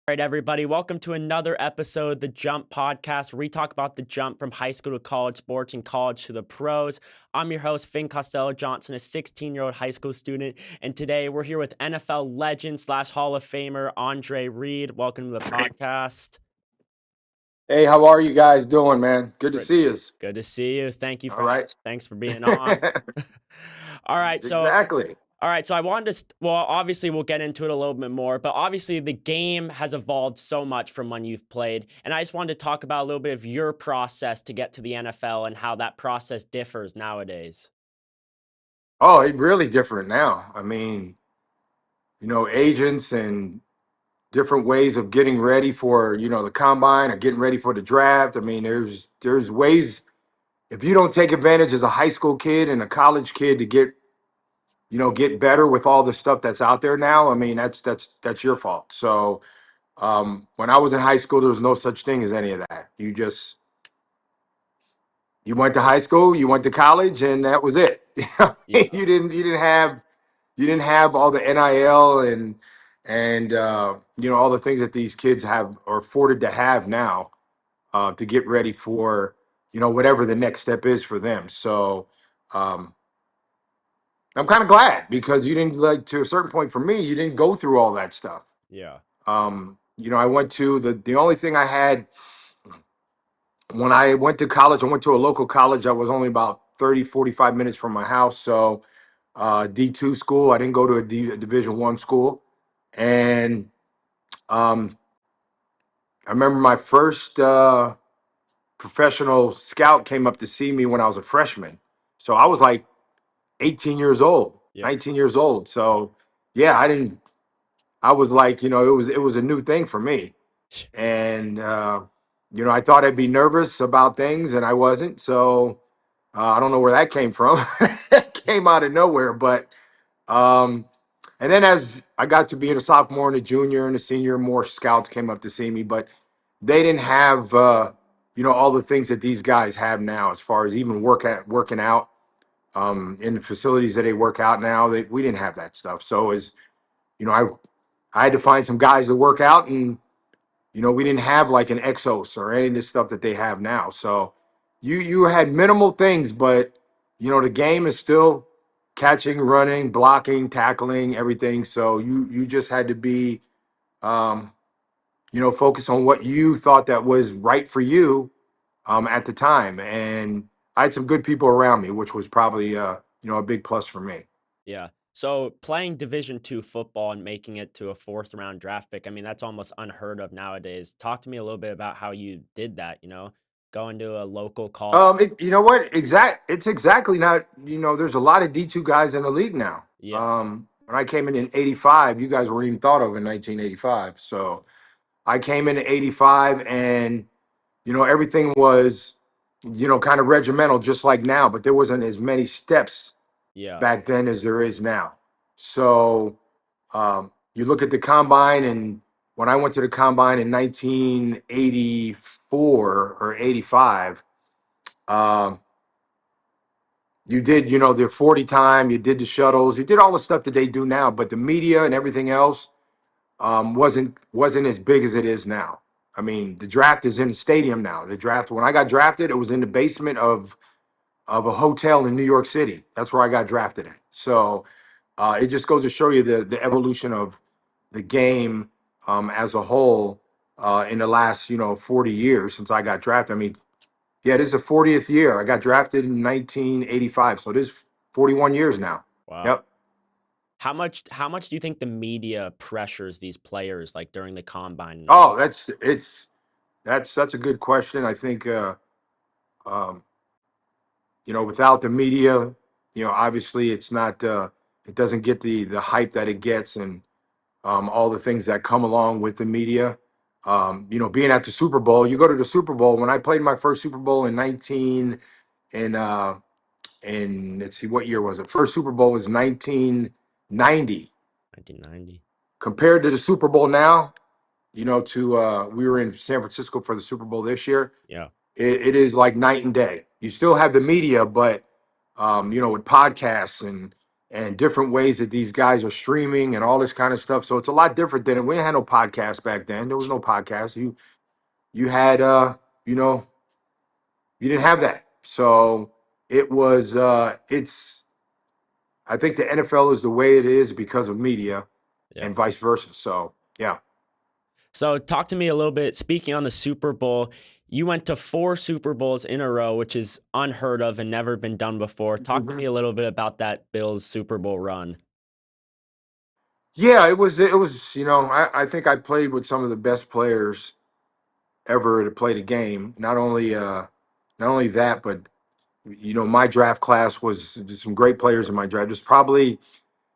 All right, everybody, welcome to another episode of the Jump Podcast, where we talk about the jump from high school to college sports and college to the pros. I'm your host, Finn Costello Johnson, a 16-year-old high school student, and today we're here with NFL legend slash Hall of Famer Andre Reed. Welcome to the podcast. Hey, how are you guys doing, man? Good to Good, see you. good to see you. All right. Thanks for being on. All right, so Exactly. I wanted to, well, obviously we'll get into it a little bit more, but obviously the game has evolved so much from when you've played. And I just wanted to talk about a little bit of your process to get to the NFL and how that process differs nowadays. Oh, it's really different now. I mean, agents and different ways of getting ready for, the combine or getting ready for the draft. I mean, there's ways if you don't take advantage as a high school kid and a college kid to get better with all the stuff that's out there now. I mean, that's your fault. So, when I was in high school, there was no such thing as any of that. You went to high school, you went to college, and that was it. Yeah. You didn't have all the NIL and all the things that these kids have or afforded to have now to get ready for whatever the next step is for them. So um, I'm kind of glad because you didn't, like, to a certain point for me, you didn't go through all that stuff. Yeah. I went to the only thing I had when I went to college. I went to a local college. I was only about 30, 45 minutes from my house. So D2 school. I didn't go to a Division I school. And um, I remember my first professional scout came up to see me when I was a freshman. So I was like 18 years old, Yeah. 19 years old. So yeah, I was like, it was a new thing for me. And I thought I'd be nervous about things, and I wasn't. So I don't know where that came from. It came out of nowhere. But um, and then as I got to being a sophomore and a junior and a senior, more scouts came up to see me, but they didn't have all the things that these guys have now, as far as even working out in the facilities that they work out now. We didn't have that stuff. So as you know, I had to find some guys to work out, and we didn't have like an Exos or any of the stuff that they have now. So you had minimal things, but the game is still catching, running, blocking, tackling, everything. So you just had to be um, focus on what you thought that was right for you at the time. And I had some good people around me, which was probably a big plus for me. Yeah. So playing Division II football and making it to a fourth round draft pick, I mean, that's almost unheard of nowadays. Talk to me a little bit about how you did that, going to a local college. You know what? It's exactly not. There's a lot of D2 guys in the league now. Yeah. When I came in '85, you guys weren't even thought of in 1985. So I came in '85, and everything was kind of regimental, just like now. But there wasn't as many steps Yeah. back then as there is now. So you look at the combine, and when I went to the combine in 1984 or '85. Um, you did, the 40 time, you did the shuttles, you did all the stuff that they do now, but the media and everything else wasn't as big as it is now. I mean, the draft is in the stadium now. The draft, when I got drafted, it was in the basement of a hotel in New York City. That's where I got drafted at. So it just goes to show you the evolution of the game as a whole in the last 40 years since I got drafted. I mean, yeah, this is the 40th year. I got drafted in 1985, so it is 41 years now. Wow. Yep. How much do you think the media pressures these players like during the combine and all? Oh, that's such a good question. I think um, without the media, obviously it's not it doesn't get the hype that it gets, and all the things that come along with the media. Being at the Super Bowl, you go to the Super Bowl. When I played my first Super Bowl in 19 and let's see, what year was it? First Super Bowl was 1990. 1990. Compared to the Super Bowl now, we were in San Francisco for the Super Bowl this year. Yeah. It is like night and day. You still have the media, but with podcasts and different ways that these guys are streaming and all this kind of stuff. So it's a lot different than we had no podcast back then. There was no podcast. You had you know, you didn't have that. So it was it's I think the NFL is the way it is because of media Yeah. and vice versa. So yeah. So talk to me a little bit. Speaking on the Super Bowl, you went to 4 Super Bowls in a row, which is unheard of and never been done before. Talk to me Mhm. a little bit about that Bills Super Bowl run. Yeah, it was, I think I played with some of the best players ever to play the game. Not only that, but my draft class was there's some great players in my draft. There's probably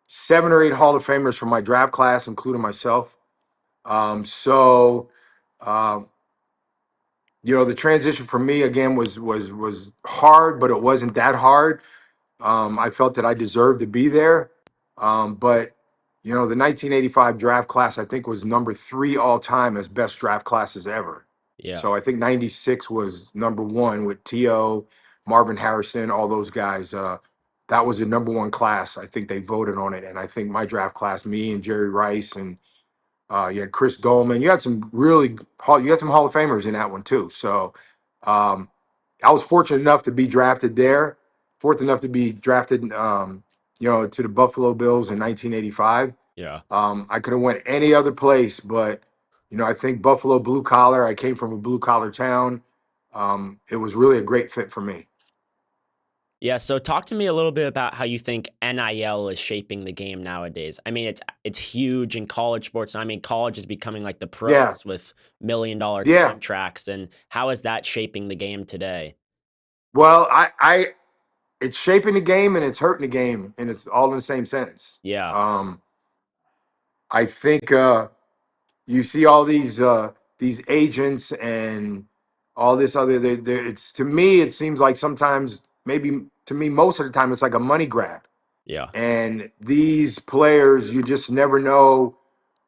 7 or 8 Hall of Famers from my draft class, including myself. So um, the transition for me again was hard, but it wasn't that hard. I felt that I deserved to be there. But the 1985 draft class I think was number 3 all time as best draft classes ever. Yeah. So I think '96 was number 1 with T.O., Marvin Harrison, all those guys. That was the number 1 class. I think they voted on it, and I think my draft class, me and Jerry Rice and you had Chris Dolman. You had some Hall of Famers in that one too. So um, I was fortunate enough to be drafted there. Fortunate enough to be drafted, to the Buffalo Bills in 1985. Yeah. I could have went any other place, but I think Buffalo blue collar. I came from a blue collar town. It was really a great fit for me. Yeah, so talk to me a little bit about how you think NIL is shaping the game nowadays. I mean, it's huge in college sports, and I mean, college is becoming like the Yeah, pros with $1 million yeah. contracts, and how is that shaping the game today? Well, it's shaping the game and it's hurting the game, and it's all in the same sentence. Yeah, I think you see all these agents and all this other. It's to me, it seems like sometimes, maybe to me, most of the time, it's like a money grab. yeah, And these players, you just never know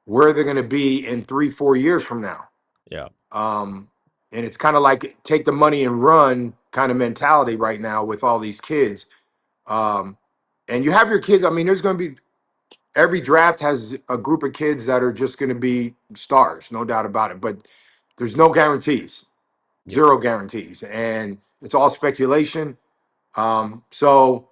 where they're going to be in 3, 4 years from now. yeah, Um, and it's kind of like take the money and run kind of mentality right now with all these kids. Um, and you have your kids. I mean, there's going to be every draft has a group of kids that are just going to be stars, no doubt about it. But there's no guarantees, yeah. zero guarantees, and it's all speculation. So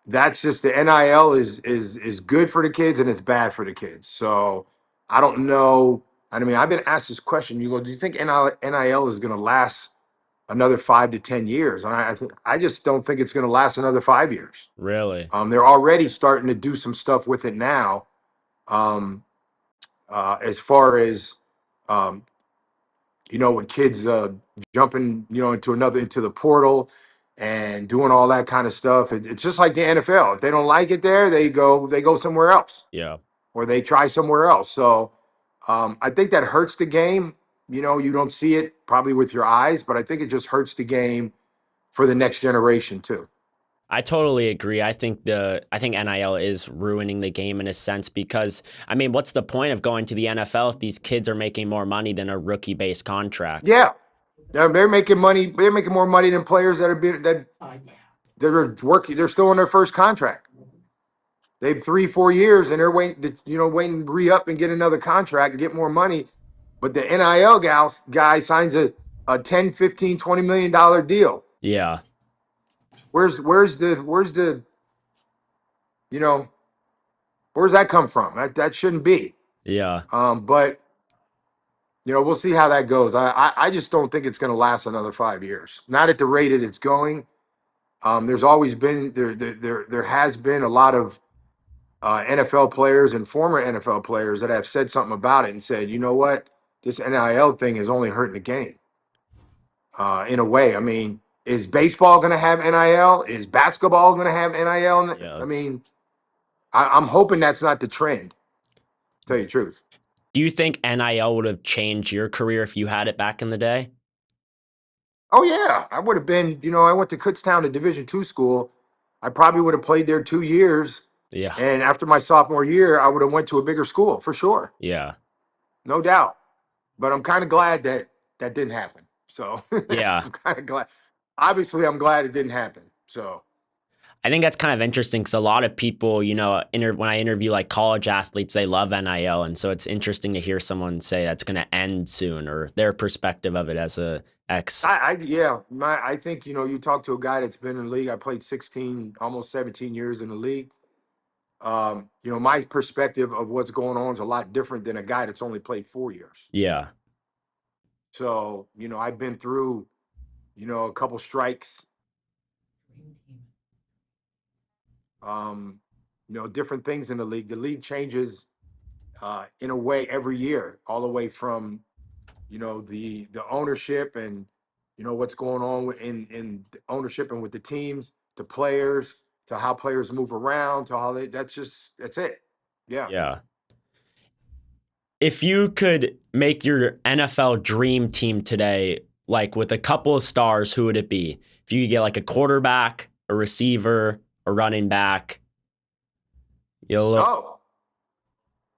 that's just the NIL is good for the kids and it's bad for the kids. So I don't know. I mean, I've been asked this question. You go, do you think NIL is going to last another 5 to 10 years? And I just don't think it's going to last another 5 years. Really? They're already starting to do some stuff with it now. Um, as far as um, with kids jumping, into the portal and doing all that kind of stuff. It's just like the NFL. If they don't like it there, they go somewhere else Yeah. or they try somewhere else. So I think that hurts the game. You don't see it probably with your eyes, but I think it just hurts the game for the next generation too. I totally agree. I think NIL is ruining the game in a sense because I mean, what's the point of going to the NFL if these kids are making more money than a rookie-based contract? Yeah, they're making money. They're making more money than players that are working. They're still on their first contract. They've 3, 4 years and they're waiting to re up and get another contract and get more money. But the NIL guy signs a 10, 15, $20 million deal. Yeah. Where's the you know where's that come from? That shouldn't be. Yeah. But we'll see how that goes. I just don't think it's going to last another 5 years. Not at the rate that it's going. There's always been there has been a lot of NFL players and former NFL players that have said something about it and said, you know what, this NIL thing is only hurting the game. In a way, I mean, is baseball going to have NIL? Is basketball going to have NIL? Yeah. I mean, I'm hoping that's not the trend. To tell you the truth. Do you think NIL would have changed your career if you had it back in the day? Oh yeah, I would have been. I went to Kutztown, a Division II school. I probably would have played there 2 years, Yeah. and after my sophomore year, I would have went to a bigger school for sure, Yeah. no doubt. But I'm kind of glad that that didn't happen. So Yeah. I'm kind of glad. Obviously, I'm glad it didn't happen. So I think that's kind of interesting because a lot of people, when I interview like college athletes, they love NIL, and so it's interesting to hear someone say that's going to end soon or their perspective of it as a ex. Yeah, I think you talk to a guy that's been in the league. I played 16, almost 17 years in the league. My perspective of what's going on is a lot different than a guy that's only played 4 years. Yeah, So, I've been through, a couple strikes, um, different things in the league. The league changes in a way every year, all the way from, the ownership and, what's going on in the ownership and with the teams, to players, to how players move around, to how that's it. Yeah. yeah. If you could make your NFL dream team today, like with a couple of stars, who would it be? If you could get like a quarterback, a receiver, a running back, look, Oh,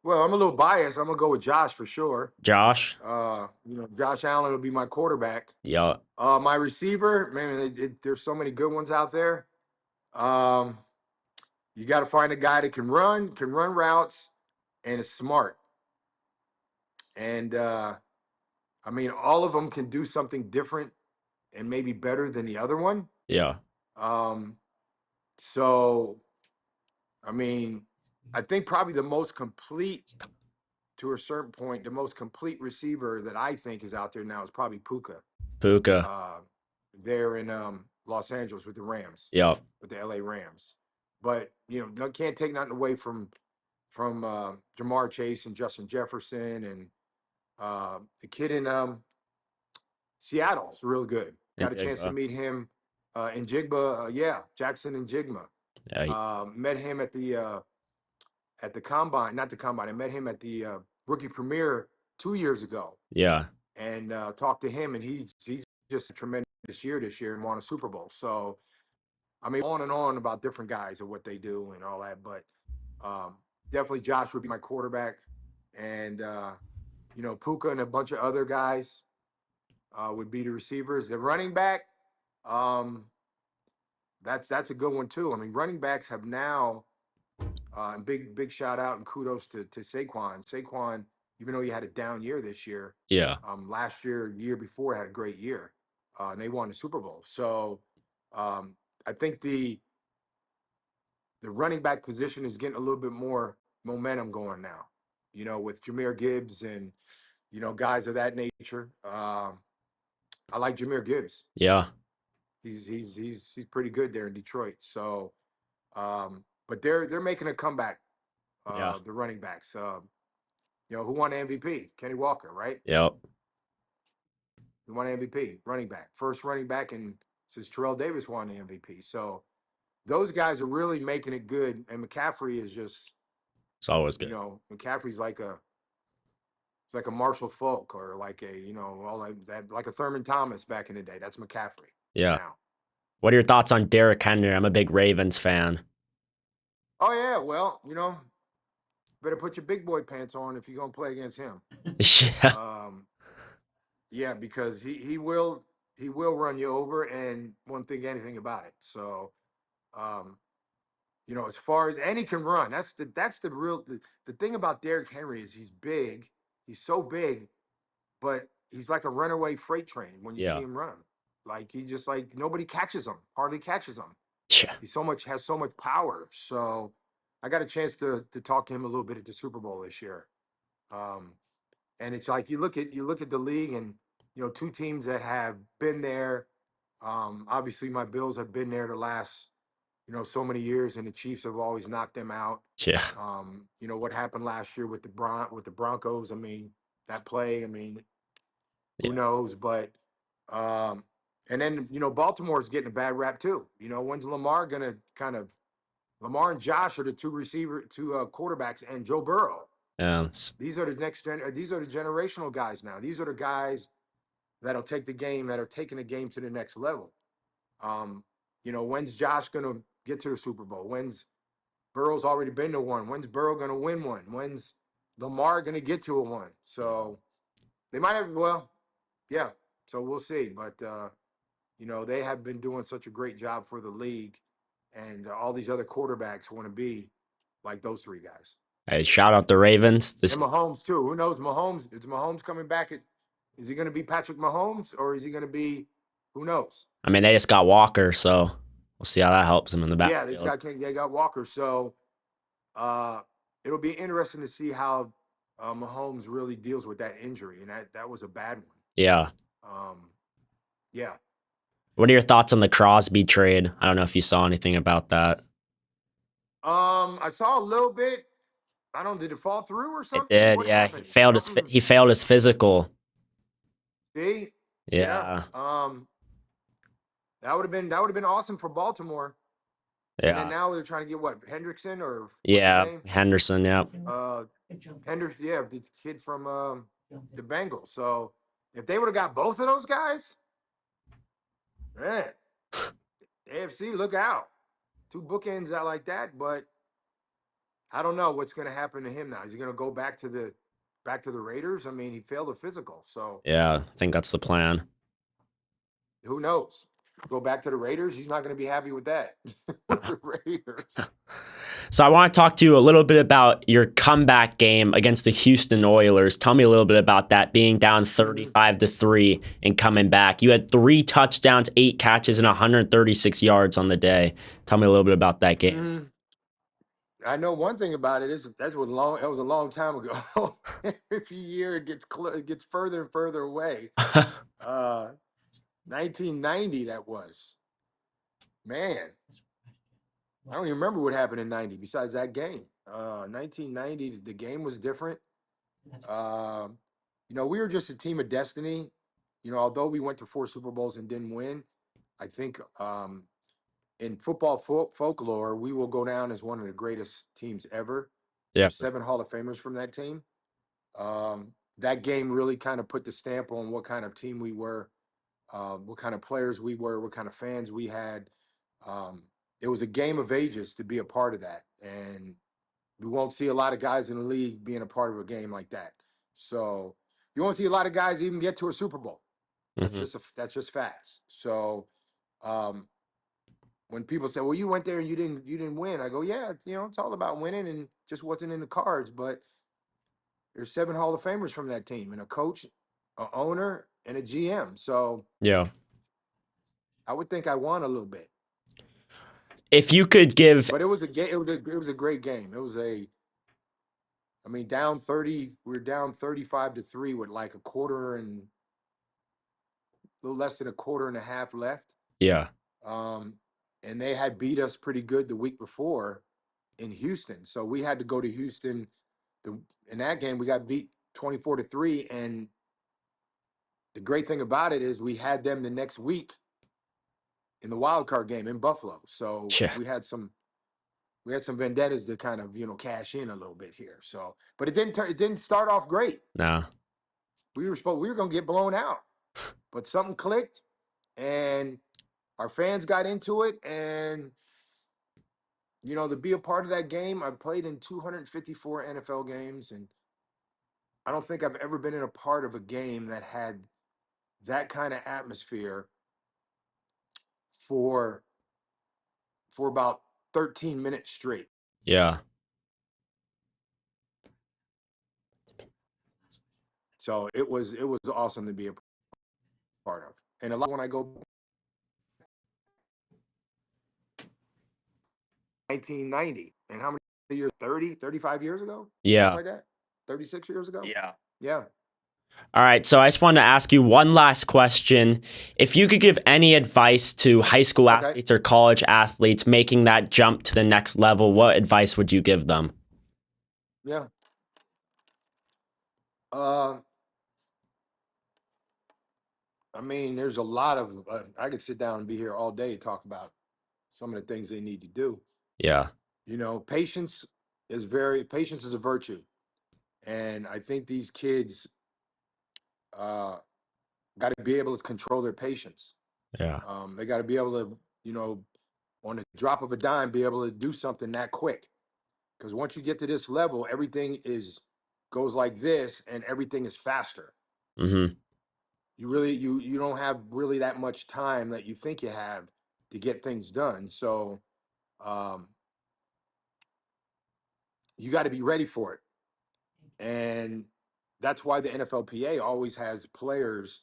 well, I'm a little biased. I'm gonna go with Josh for sure. Josh. Josh Allen will be my quarterback. Yeah, My receiver, man, there's so many good ones out there. Um, you got to find a guy that can run routes, and is smart. And I mean, all of them can do something different and maybe better than the other one. yeah, Um, so, I mean, I think probably the most complete, to a certain point, the most complete receiver that I think is out there now is probably Puka. Puka. Uh, there in Los Angeles with the Rams, Yeah, with the LA Rams. But can't take nothing away from Jamar Chase and Justin Jefferson and the kid in Seattle is real good. and Got a chance to Jigba. meet him in Jigba. Yeah, Jackson and Jigma. Yeah, Met him at the combine, not the combine. I met him at the rookie premiere 2 years ago, yeah, and talked to him, and he's just a tremendous year this year and won a Super Bowl. So I mean, on and on about different guys and what they do and all that, but um, definitely Josh would be my quarterback, and Puka and a bunch of other guys would be the receivers. The running back, um, that's a good one too. I mean, running backs have now, and big shout out and kudos to Saquon. Saquon, even though he had a down year this year, yeah, last year, year before, had a great year, and they won the Super Bowl. So um, I think the running back position is getting a little bit more momentum going now. With Jahmyr Gibbs and guys of that nature. I like Jahmyr Gibbs. yeah, He's pretty good there in Detroit. So, but they're making a comeback. yeah, The running backs. Who won the MVP? Kenny Walker, right? yep. Who won the MVP? Running back, first running back, and since Terrell Davis won the MVP. So those guys are really making it good. And McCaffrey is just, It's always good. McCaffrey's like a Marshall Falk, or like a all that, like a Thurman Thomas back in the day. That's McCaffrey Yeah. now. What are your thoughts on Derrick Henry? I'm a big Ravens fan. Oh yeah, well, better put your big boy pants on if you're gonna play against him. Yeah, Um, yeah, because he will run you over and won't think anything about it. So, um, as far as, and he can run. That's the real the thing about Derrick Henry is he's big. He's so big, but he's like a runaway freight train when you see yeah, him run. Like he just, like, nobody catches him, hardly catches him. yeah, He has so much power. So I got a chance to talk to him a little bit at the Super Bowl this year. Um, and it's like you look at the league, and two teams that have been there. Obviously, my Bills have been there the last so many years, and the Chiefs have always knocked them out. yeah, What happened last year with the Broncos? I mean, that play. I mean, yeah, who knows? But um, and then Baltimore's getting a bad rap too. When's Lamar gonna kind of Lamar and Josh are the two quarterbacks, and Joe Burrow. yeah, These are the these are the generational guys now. These are the guys that'll take the game, that are taking the game to the next level. Um, when's Josh gonna get to the Super Bowl? When's Burrow's already been to one? When's Burrow gonna win one? When's Lamar gonna get to a one? So they might have, well, yeah. So we'll see. But they have been doing such a great job for the league. and all these other quarterbacks want to be like those three guys. Hey, shout out the Ravens. And Mahomes too. Who knows? Mahomes. Is Mahomes coming back? Is he going to be Patrick Mahomes or is he going to be? Who knows? I mean, they just got Walker, so we'll see how that helps him in the Yeah, backfield. they got Walker. So uh, it'll be interesting to see how Mahomes really deals with that injury, and that was a bad one. Yeah. Um, yeah. What are your thoughts on the Crosby trade? I don't know if you saw anything about that. I saw a little bit. I don't. Did it fall through or It something? did, What yeah. happened? He failed his physical. See, yeah. Yeah, That would have been awesome for Baltimore. And then yeah, now they're trying to get what Hendrickson or what's his yeah. name? Henderson, yeah, Uh, Hendrickson. Yeah, the kid from the Bengals. So if they would have got both of those guys, man, AFC, look out. Two bookends out like that, but I don't know what's going to happen to him now. Is he going to go back to the Raiders? I mean, he failed a physical, so yeah. I think that's the plan. who knows? Go back to the Raiders. He's not going to be happy with that with the Raiders. So I want to talk to you a little bit about your comeback game against the Houston Oilers. Tell me a little bit about that, being down Mhm. 35-3 and coming back. You had 3 touchdowns, 8 catches, and 136 yards on the day. Tell me a little bit about that game. Mhm. I know one thing about it is that was a long time ago. Every year it gets further and further away. Uh, 1990 that was. Man, I don't even remember what happened in 90 besides that game. 1990 the game was different. Um, we were just a team of destiny. Although we went to 4 Super Bowls and didn't win, I think in football folklore, we will go down as one of the greatest teams ever. Yeah. There's 7 Hall of Famers from that team. That game really kind of put the stamp on what kind of team we were, what kind of players we were, what kind of fans we had. Um, it was a game of ages to be a part of that, and we won't see a lot of guys in the league being a part of a game like that. So you won't see a lot of guys even get to a Super Bowl. Hmm. That's just facts. So um, when people say, "Well, you went there and you didn't win," I go, "Yeah, it's all about winning, and just wasn't in the cards." But there's 7 Hall of Famers from that team, and a coach, a owner, and a GM. So Yeah. I would think I won a little bit. If you could give, But it was a game. It was a great game. I mean, down 30. We were down 35-3 with like a quarter and a little less than a quarter and a half left. yeah, Um, and they had beat us pretty good the week before in Houston. So we had to go to Houston. In that game, we got beat 24-3. And the great thing about it is we had them the next week in the wild card game in Buffalo. So yeah, we had some vendettas to kind of cash in a little bit here. So, but it didn't start off great. no, We were going to get blown out, but something clicked, and our fans got into it, and to be a part of that game. I've played in 254 NFL games, and I don't think I've ever been in a part of a game that had that kind of atmosphere for about 13 minutes straight. yeah, So it was awesome to be a part of. And a lot when I go 1990, and how many years? 30, 35 years ago, something yeah. like that. 36 years ago. Yeah. All right, so I just wanted to ask you one last question. If you could give any advice to high school Okay. athletes or college athletes making that jump to the next level, what advice would you give them? Yeah. Uh, I mean, there's a lot of. I could sit down and be here all day talk about some of the things they need to do. Yeah, Patience is a virtue, and I think these kids uh, got to be able to control their patience. yeah, They got to be able to, on the drop of a dime, be able to do something that quick. Because once you get to this level, everything is goes like this, and everything is faster. mm-hmm, You don't have really that much time that you think you have to get things done. So Um, you got to be ready for it. And that's why the NFLPA always has players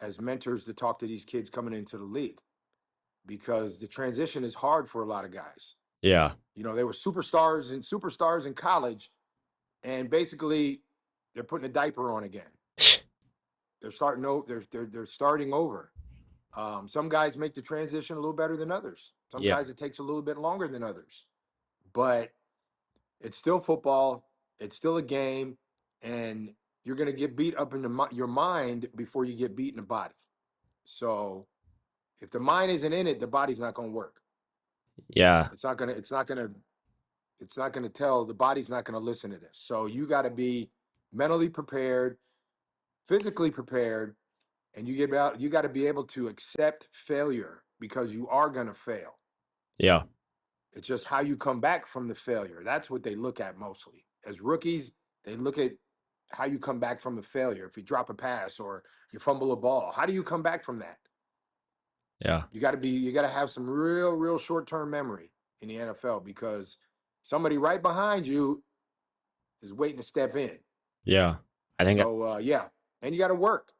as mentors to talk to these kids coming into the league, because the transition is hard for a lot of guys. Yeah. You know, they were superstars in college, and basically they're putting a diaper on again. They're starting over. They're starting over. Some guys make the transition a little better than others. Some Yeah. guys it takes a little bit longer than others. But it's still football. It's still a game, and you're going to get beat up in your mind before you get beat in the body. So if the mind isn't in it, the body's not going to work. Yeah. It's not going to. It's not going to. It's not going to tell. The body's not going to listen to this. So you got to be mentally prepared, physically prepared, and you got to be able to accept failure, because you are going to fail. Yeah. It's just how you come back from the failure. That's what they look at mostly. As rookies, they look at how you come back from the failure. If you drop a pass or you fumble a ball, how do you come back from that? Yeah. You got to have some real short-term memory in the NFL, because somebody right behind you is waiting to step in. Yeah. I think So yeah, and you got to work,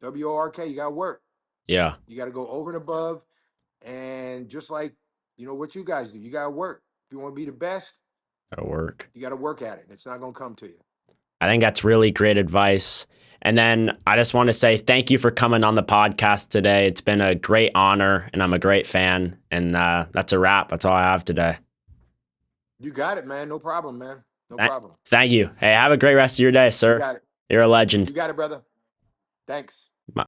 WORK, you got to work. yeah, You got to go over and above, and just like, what you guys do, you got to work. If you want to be the best, that'll work. you got to work at it. It's not going to come to you. I think that's really great advice. And then I just want to say thank you for coming on the podcast today. It's been a great honor, and I'm a great fan. And that's a wrap. That's all I have today. You got it, man. No problem, man. No Th- problem. Thank you. Hey, have a great rest of your day, You sir. got it. You're a legend. You got it, brother. Thanks.